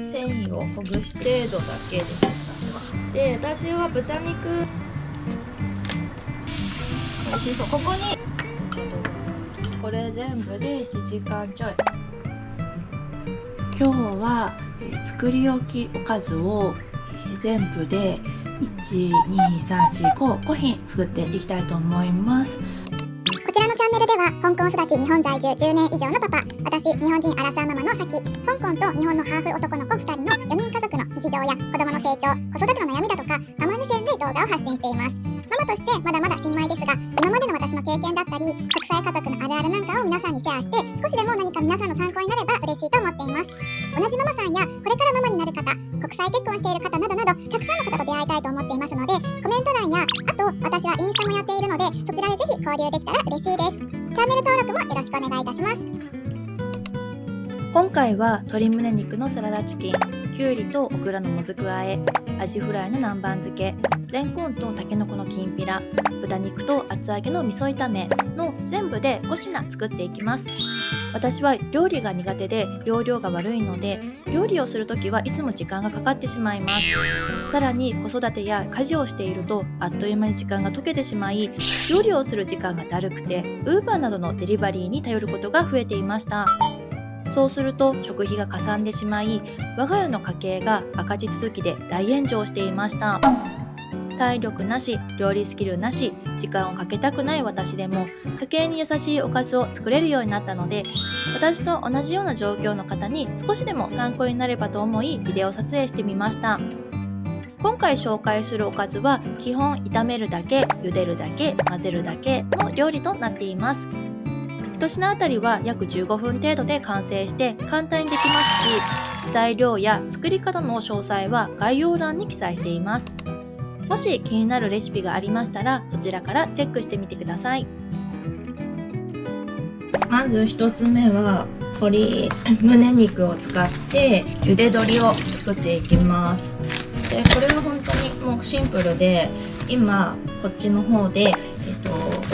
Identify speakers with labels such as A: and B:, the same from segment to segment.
A: 繊維をほぐす程度だけです。で、私は豚肉美味しそう。ここにこれ全部で1時間ちょい。
B: 今日は作り置きおかずを全部で1,2,3,4,5品作っていきたいと思います。
C: こちらのチャンネルでは香港育ち日本在住10年以上のパパ、私日本人アラサーママのサキ、香港と日本のハーフ男の子2人の4人家族の日常や子供の成長、子育ての悩みだとかママ目線で動画を発信しています。ママとしてまだまだ新米ですが、今までの私の経験だったり国際家族のあるあるなんかを皆さんにシェアして、少しでも何か皆さんの参考になれば嬉しいと思っています。同じママさんやこれからママになる方、国際結婚している方などなどたくさんの方と出会いたいと思っていますので、コメント欄やあと私はインスタもやっているので、そちらでぜひ交流できたら嬉しいです。チャンネル登録もよろしくお願いいたします。
B: 今回は鶏胸肉のサラダチキン、きゅうりとオクラのもずくあえ、アジフライの南蛮漬け、レンコンとたけのこのきんぴら、豚肉と厚揚げの味噌炒めの全部で5品作っていきます。私は料理が苦手で容量が悪いので、料理をするときはいつも時間がかかってしまいます。さらに子育てや家事をしているとあっという間に時間が溶けてしまい、料理をする時間がだるくて Uber などのデリバリーに頼ることが増えていました。そうすると食費がかさんでしまい、我が家の家計が赤字続きで大炎上していました。体力なし、料理スキルなし、時間をかけたくない私でも家計に優しいおかずを作れるようになったので、私と同じような状況の方に少しでも参考になればと思いビデオ撮影してみました。今回紹介するおかずは基本炒めるだけ、茹でるだけ、混ぜるだけの料理となっています。一品あたりは約15分程度で完成して簡単にできますし、材料や作り方の詳細は概要欄に記載しています。もし気になるレシピがありましたら、そちらからチェックしてみてください。
A: まず1つ目は鶏胸肉を使って茹で鶏を作っていきます。で、これは本当にもうシンプルで、今こっちの方で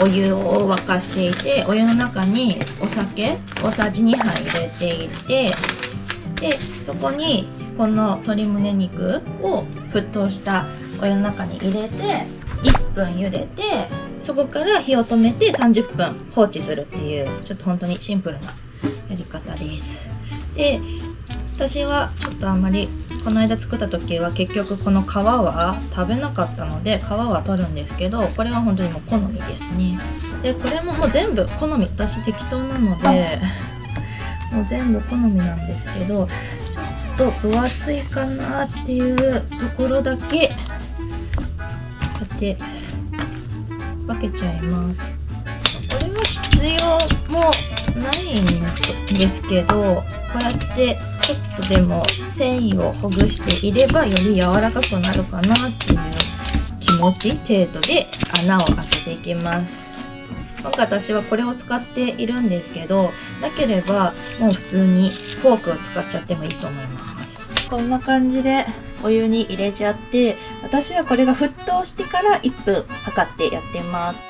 A: お湯を沸かしていて、お湯の中にお酒大さじ2杯入れていて、でそこにこの鶏胸肉を沸騰したお湯の中に入れて1分茹でて、そこから火を止めて30分放置するっていう、ちょっと本当にシンプルなやり方です。で、私はちょっとあんまりこの間作った時は結局この皮は食べなかったので皮は取るんですけど、これは本当にもう好みですね。で、これももう全部好み、私適当なのでもう全部好みなんですけど、ちょっと分厚いかなっていうところだけこうやって分けちゃいます。これは必要もないんですけど、こうやってちょっとでも繊維をほぐしていればより柔らかくなるかなっていう気持ち程度で穴を開けていきます。今回私はこれを使っているんですけど、なければもう普通にフォークを使っちゃってもいいと思います。こんな感じでお湯に入れちゃって、私はこれが沸騰してから1分測ってやってます。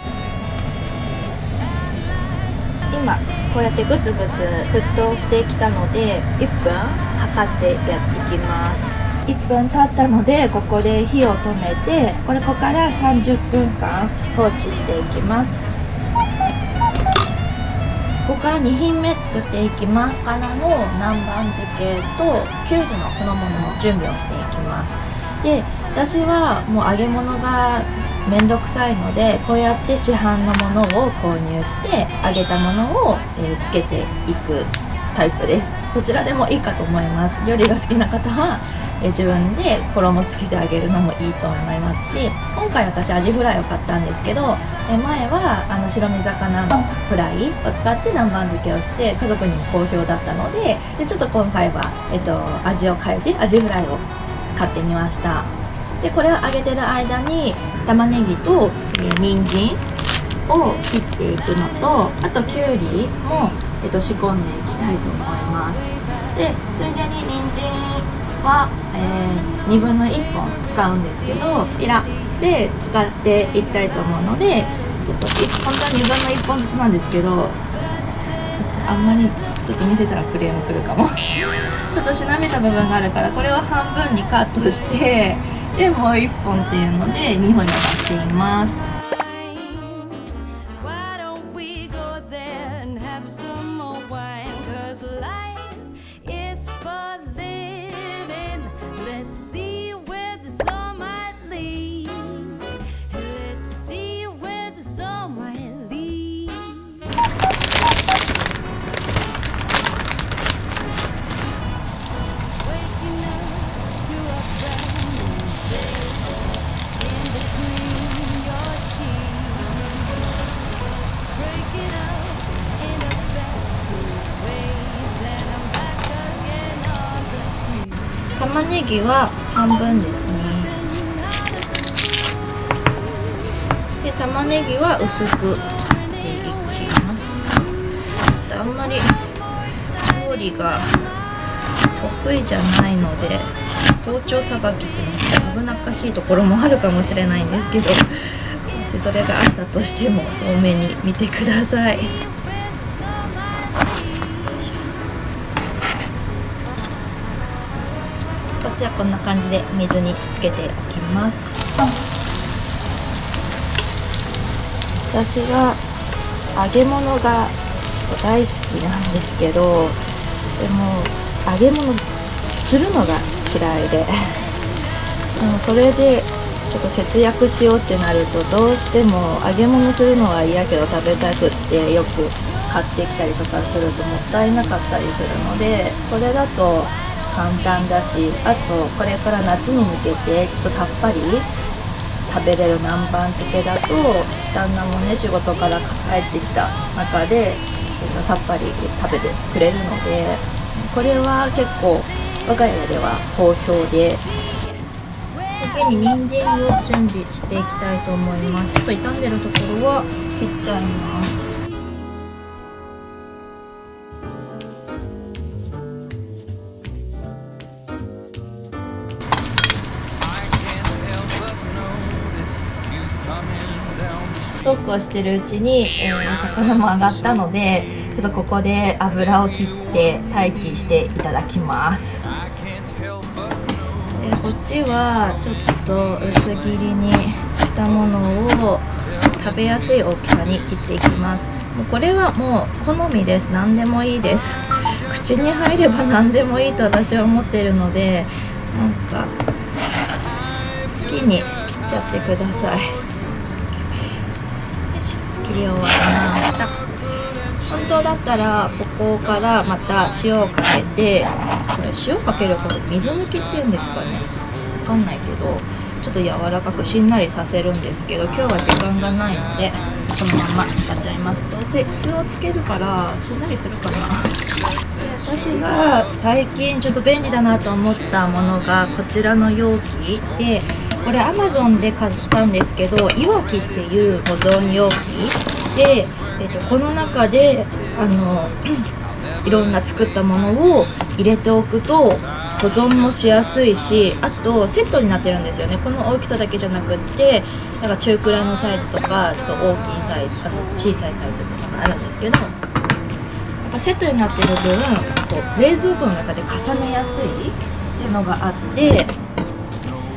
A: 今こうやってグツグツ沸騰してきたので1分測ってやっていきます。1分経ったのでここで火を止めて、ここから30分間放置していきます。ここから2品目作っていきます。からの南蛮漬けときゅうりのそのものの準備をしていきます。で、私はもう揚げ物がめんどくさいので、こうやって市販のものを購入して揚げたものをつけていくタイプです。どちらでもいいかと思います。料理が好きな方は自分で衣つけてあげるのもいいと思いますし、今回私アジフライを買ったんですけど、前は白身魚のフライを使って南蛮漬けをして家族にも好評だったので、ちょっと今回は、味を変えてアジフライを買ってみました。で、これを揚げてる間に玉ねぎと、人参を切っていくのと、あときゅうりも、仕込んでいきたいと思います。で、ついでに人参は、2分の1本使うんですけど、ピラで使っていきたいと思うので、ちょっと本当は2分の1本ずつなんですけど、あんまりちょっと見せたらクレーム来るかもちょっとしなびた部分があるから、これは半分にカットして、でもう1本っていうので2本になっています。玉ねぎは半分ですね。で、玉ねぎは薄く切っていきます。ちょっとあんまり料理が得意じゃないので、包丁さばきっていうのは危なっかしいところもあるかもしれないんですけど、もしそれがあったとしても多めに見てください。こっちはこんな感じで水につけておきます。私は揚げ物が大好きなんですけど、でも揚げ物するのが嫌いで、それでちょっと節約しようってなると、どうしても揚げ物するのは嫌けど食べたくってよく買ってきたりとかするともったいなかったりするので、これだと簡単だし、あとこれから夏に向けてちょっとさっぱり食べれる南蛮漬けだと、旦那もね仕事から帰ってきた中でさっぱり食べてくれるので、これは結構我が家では好評で、次に人参を準備していきたいと思います。ちょっと傷んでるところは切っちゃいます。そうこうしてるうちに、魚も揚がったので、ちょっとここで油を切って待機していただきます。こっちはちょっと薄切りにしたものを食べやすい大きさに切っていきます。もうこれはもう好みです。何でもいいです。口に入れば何でもいいと私は思っているので、なんか好きに切っちゃってください。切り終わりました。本当だったらここからまた塩をかけて、これ塩かけること水抜きっていうんですかね、わかんないけど、ちょっと柔らかくしんなりさせるんですけど、今日は時間がないのでそのまま使っちゃいます。どうせ酢をつけるからしんなりするかな。私が最近ちょっと便利だなと思ったものがこちらの容器で、これ Amazon で買ったんですけど、いわきっていう保存容器で、この中でいろんな作ったものを入れておくと保存もしやすいし、あとセットになってるんですよね。この大きさだけじゃなくって、なんか中くらいのサイズとかちょっと大きいサイズ、小さいサイズとかがあるんですけど、セットになってる分こう冷蔵庫の中で重ねやすいっていうのがあって、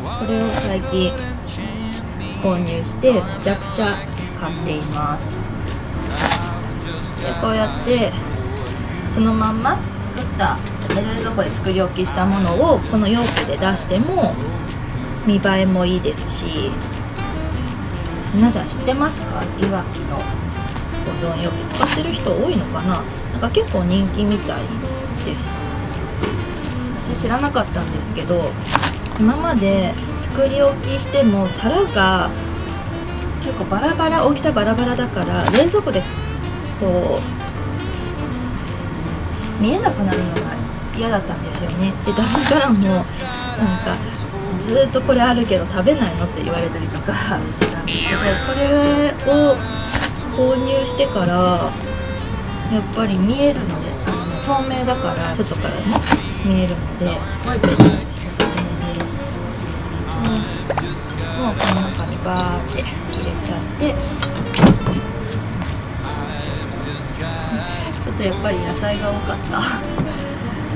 A: これを最近購入してめちゃくちゃ使っています。でこうやってそのまんま作った冷蔵庫で作り置きしたものをこの容器で出しても見栄えもいいですし、皆さん知ってますか？いわきの保存容器使ってる人多いのかな。なんか結構人気みたいです。私知らなかったんですけど、今まで作り置きしても皿が結構バラバラ、大きさバラバラだから冷蔵庫でこう見えなくなるのが嫌だったんですよね。で旦那からもなんかずっとこれあるけど食べないのって言われたりとかしてたんですけど、これを購入してからやっぱり見えるので、透明だから外からも見えるのでおすすめです。もうこの中にバーって入れちゃって、ちょっとやっぱり野菜が多かった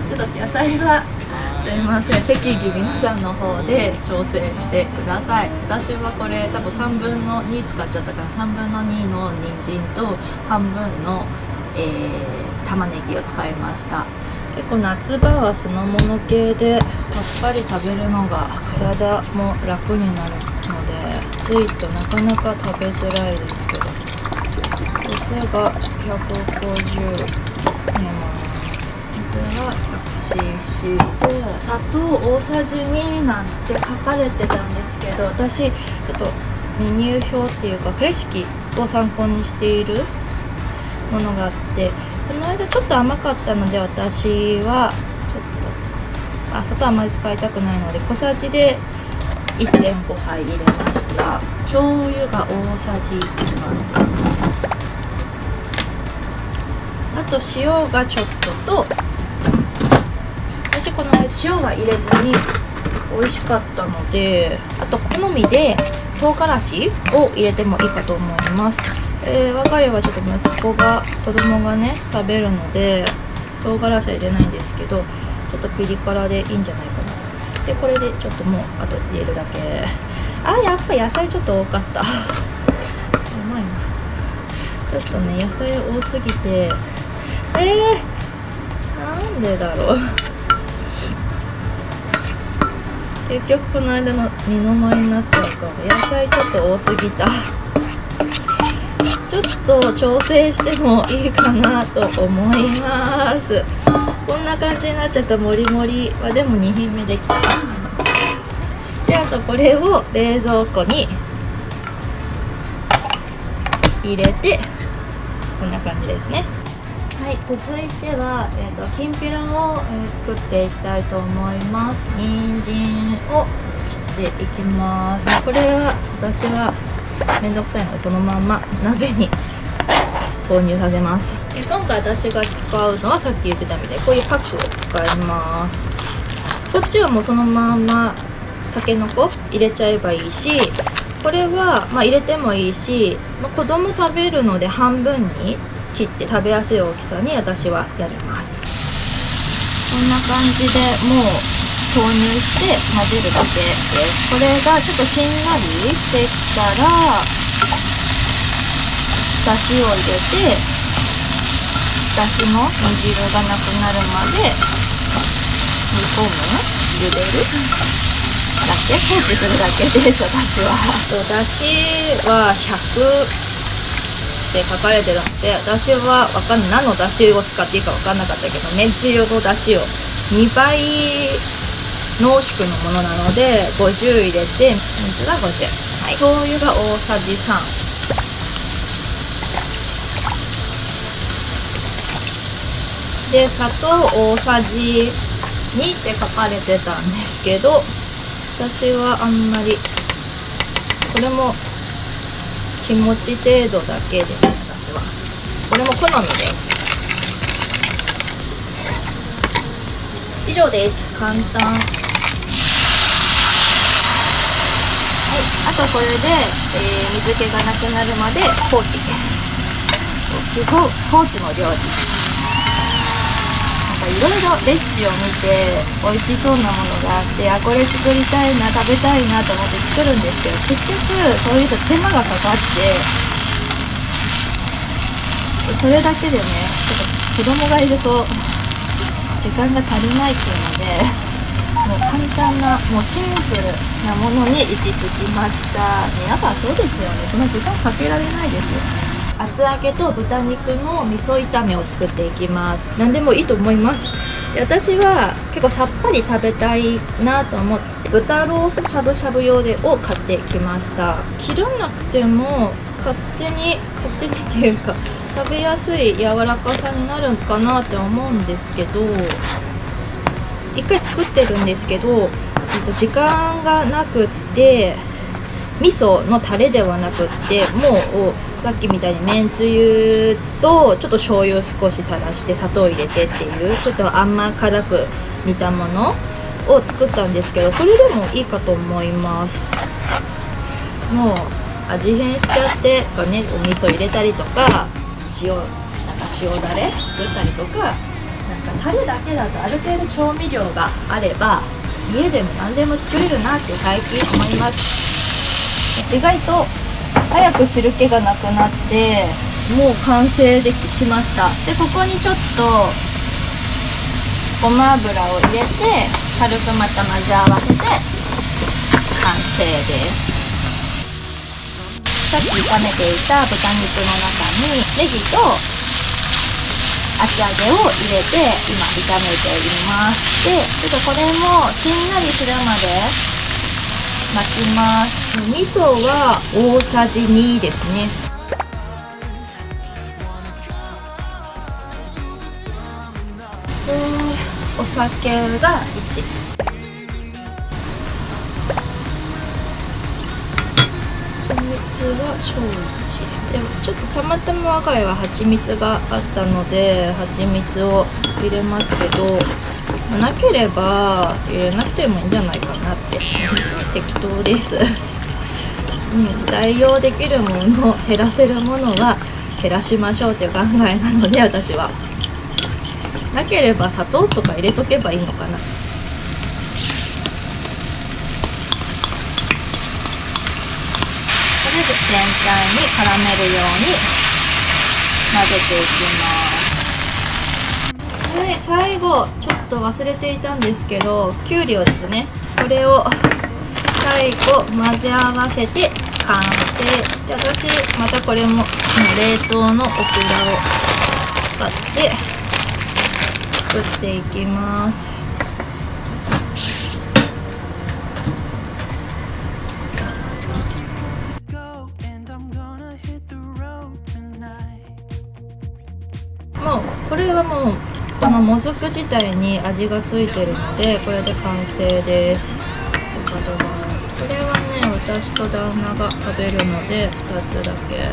A: ちょっと野菜はすいません、適宜皆さんの方で調整してください。私はこれ多分3分の2使っちゃったから3分の2の人参と半分の、玉ねぎを使いました。結構夏場は酢の物系でさっぱり食べるのが体も楽になるので、暑いとなかなか食べづらいですけど、酢が150入れます。水は 100cc で、砂糖大さじ2なんて書かれてたんですけど、私ちょっとメニュー表っていうかレシピを参考にしているものがあって、この間ちょっと甘かったので、私はちょっと砂糖あまり使いたくないので小さじで 1.5 杯入れました。醤油が大さじ1杯、あと塩がちょっとと、私この間塩は入れずに美味しかったので、あと好みで唐辛子を入れてもいいかと思います。我が家はちょっと子供がね食べるので唐辛子は入れないんですけど、ちょっとピリ辛でいいんじゃないかなと思います。でこれでちょっともうあと入れるだけ。やっぱ野菜ちょっと多かったうまいな。ちょっとね野菜多すぎて、なんでだろう結局この間の二の舞になっちゃうかも。野菜ちょっと多すぎた。ちょっと調整してもいいかなと思います。こんな感じになっちゃった。もりもりはでも2品目できたで、あとこれを冷蔵庫に入れてこんな感じですね。はい、続いては、きんぴらを、作っていきたいと思います。人参を切っていきます。これは私はめんどくさいのでそのまま鍋に投入させます。で今回私が使うのはさっき言ってたみたいにこういうパックを使います。こっちはもうそのままたけのこ入れちゃえばいいし、これは入れてもいいし、子供食べるので半分に切って食べやすい大きさに私はやります。こんな感じでもう投入して混ぜるだけです。これがちょっとしんなりしてきたらだしを入れて、だしの煮汁がなくなるまで煮込む、茹でるだけ、放置するだけです。私はだしは100って書かれてるので、私は何のだしを使っていいか分かんなかったけど、めんつゆのだしを2倍濃縮のものなので50入れて、水が50、はい、醤油が大さじ3で、砂糖大さじ2って書かれてたんですけど、私はあんまりこれも気持ち程度だけですね。私はこれも好みです。以上です。簡単。はい、あとこれで、水気がなくなるまで放置です。放置の料理。いろいろレシピを見て美味しそうなものがあって、これ作りたいな、食べたいなと思って作るんですけど、結局そういうと手間がかかって、それだけでねちょっと子供がいると時間が足りないっていうので、もう簡単なもうシンプルなものに行き着きました。皆さんそうですよね。そんな時間かけられないですよね。厚揚げと豚肉の味噌炒めを作っていきます。何でもいいと思います。で私は結構さっぱり食べたいなと思って豚ロースしゃぶしゃぶ用を買ってきました。切らなくても勝手にっていうか食べやすい柔らかさになるかなって思うんですけど、一回作ってるんですけど、時間がなくって味噌のタレではなくってもうさっきみたいにめんつゆとちょっと醤油を少し垂らして砂糖を入れてっていうちょっと甘辛く煮たものを作ったんですけど、それでもいいかと思います。もう味変しちゃってね、お味噌入れたりとか塩だれ作ったりとかタレだけだとある程度調味料があれば家でも何でも作れるなって最近思います。意外と早く汁気がなくなってもう完成でしました。でここにちょっとごま油を入れて軽くまた混ぜ合わせて完成です。さっき炒めていた豚肉の中にネギと厚揚げを入れて今炒めています。でちょっとこれもしんなりするまで巻きます。味噌は大さじ2ですね。お酒が1。は小1でもちょっとたまたま我が家は蜂蜜があったので蜂蜜を入れますけど、なければ入れなくてもいいんじゃないかなって適当です、代用できるもの減らせるものは減らしましょうっていう考えなので、私はなければ砂糖とか入れとけばいいのかな。全体に絡めるように混ぜていきます。はい、最後ちょっと忘れていたんですけど、きゅうりをですね、これを最後混ぜ合わせて完成で、私またこれも冷凍のオクラを使って作っていきます。もうこれはもうこのもずく自体に味がついてるのでこれで完成です。これはね、私と旦那が食べるので2つだけ。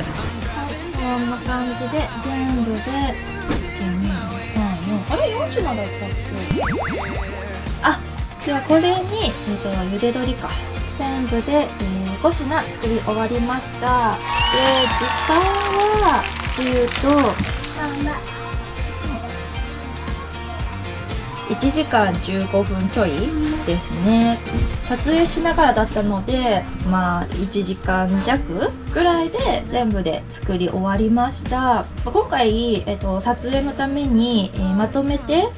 A: こんな感じで全部で1、2、3、4、あれ4品だったっけ。あ、ではこれに、茹で鶏か全部で、5品作り終わりました。で時間は1時間15分ちょいですね。撮影しながらだったので1時間弱ぐらいで全部で作り終わりました。今回、撮影のために、まとめて、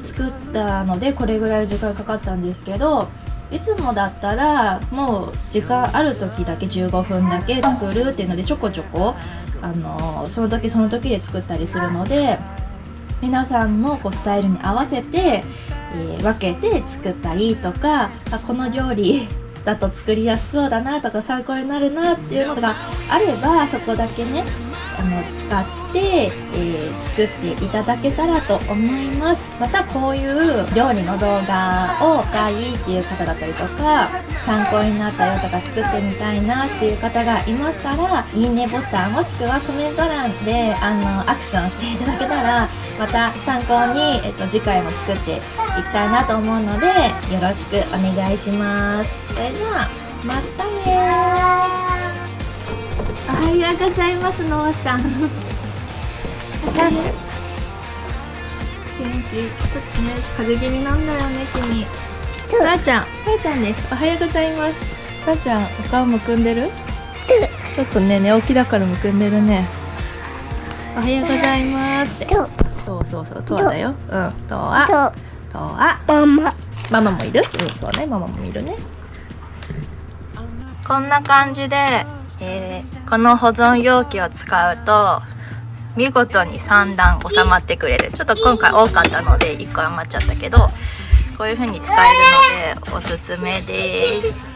A: 作ったのでこれぐらい時間かかったんですけど、いつもだったらもう時間ある時だけ15分だけ作るっていうのでちょこちょこその時その時で作ったりするので、皆さんのスタイルに合わせて、分けて作ったりとか、この料理だと作りやすそうだなとか参考になるなっていうのがあればそこだけね使って、作っていただけたらと思います。またこういう料理の動画がいいっていう方だったりとか、参考になったよとか作ってみたいなっていう方がいましたら、いいねボタンもしくはコメント欄でアクションしていただけたらまた参考に、次回も作っていきたいなと思うのでよろしくお願いします。それじゃあまたねー。おはようございます、ノアさん。元気。ちょっとね、風邪気味なんだよね、君。さあちゃんです。おはようございます。さあちゃん、お顔むくんでる？ちょっとね、寝起きだからむくんでるね。おはようございますって。そう、トアだよ。トア。ママもいる？そうね、ママもいるね。こんな感じで、この保存容器を使うと見事に3段収まってくれる。ちょっと今回多かったので1個余っちゃったけど、こういう風に使えるのでおすすめです。